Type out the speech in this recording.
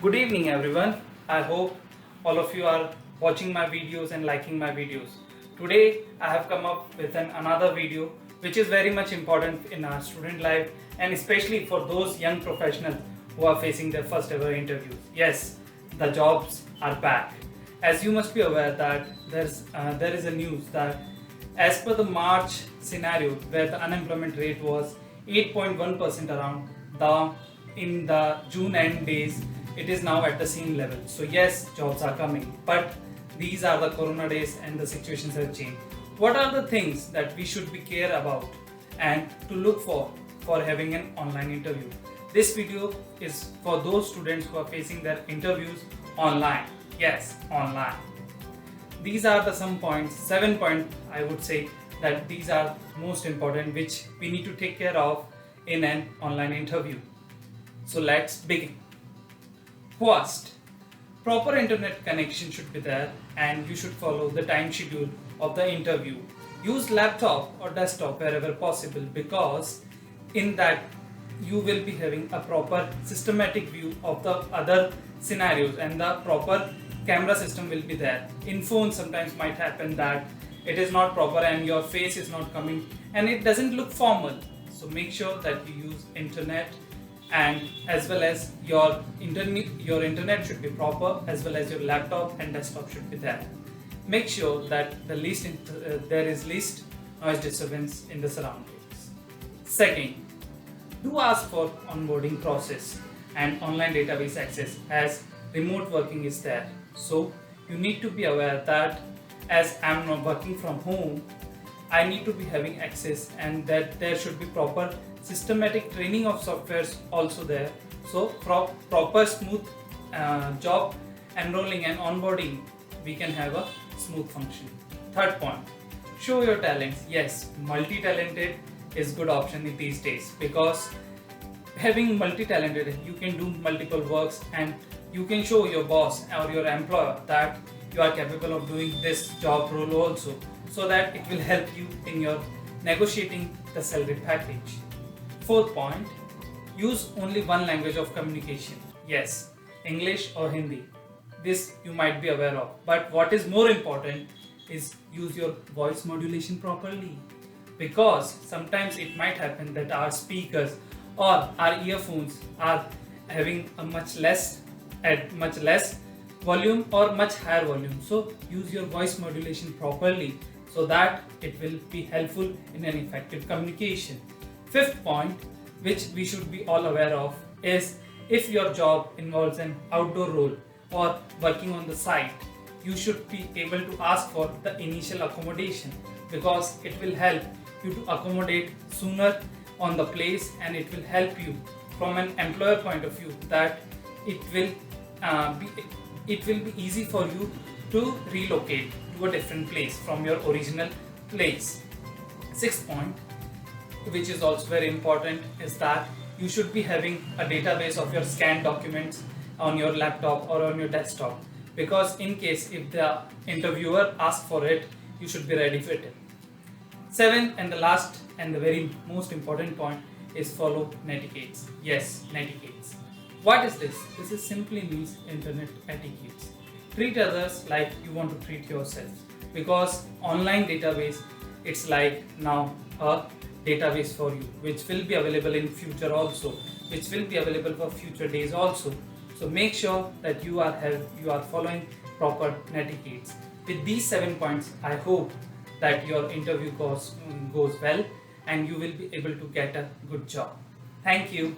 Good evening everyone. I hope all of you are watching my videos and liking my videos. Today I have come up with another video which is very much important in our student life and especially for those young professionals who are facing their first ever interviews. Yes, the jobs are back. As you must be aware that there is a news that as per the March scenario where the unemployment rate was 8.1% around, the in the June end days it is now at the same level. So yes, jobs are coming, but these are the corona days and the situations have changed. What are the things that we should be care about and to look for having an online interview? This video is for those students who are facing their interviews online. Yes, online. These are the some points, 7 points I would say that these are most important which we need to take care of in an online interview. So let's begin. First, proper internet connection should be there and you should follow the time schedule of the interview. Use laptop or desktop wherever possible because in that you will be having a proper systematic view of the other scenarios and the proper camera system will be there. In phone sometimes might happen that it is not proper and your face is not coming and it doesn't look formal. So make sure that you use internet and as well as your internet should be proper as well as your laptop and desktop should be there. Make sure that there is least noise disturbance in the surroundings. Second, do ask for onboarding process and online database access as remote working is there. So you need to be aware that as I'm not working from home, I need to be having access and that there should be proper systematic training of softwares also there. So proper smooth job enrolling and onboarding, we can have a smooth function. Third point, show your talents. Yes, multi-talented is good option in these days because having multi-talented, you can do multiple works and you can show your boss or your employer that you are capable of doing this job role also, so that it will help you in your negotiating the salary package. Fourth point, use only one language of communication. Yes, English or Hindi. This you might be aware of. But what is more important is use your voice modulation properly. Because sometimes it might happen that our speakers or our earphones are having a much less volume or much higher volume. So use your voice modulation properly so that it will be helpful in an effective communication. Fifth point, which we should be all aware of, is if your job involves an outdoor role or working on the site, you should be able to ask for the initial accommodation because it will help you to accommodate sooner on the place and it will help you from an employer point of view that it will be easy for you to relocate to a different place from your original place. Sixth point, which is also very important, is that you should be having a database of your scanned documents on your laptop or on your desktop because in case if the interviewer asks for it, you should be ready for it. Seventh and the last and the very most important point is follow netiquettes. Yes, netiquettes. What is this? This is simply means internet etiquettes. Treat others like you want to treat yourself because online database, it's like now a database for you which will be available in future also, which will be available for future days also. So make sure that you are following proper netiquettes. With these 7 points, I hope that your interview goes well and you will be able to get a good job. Thank you.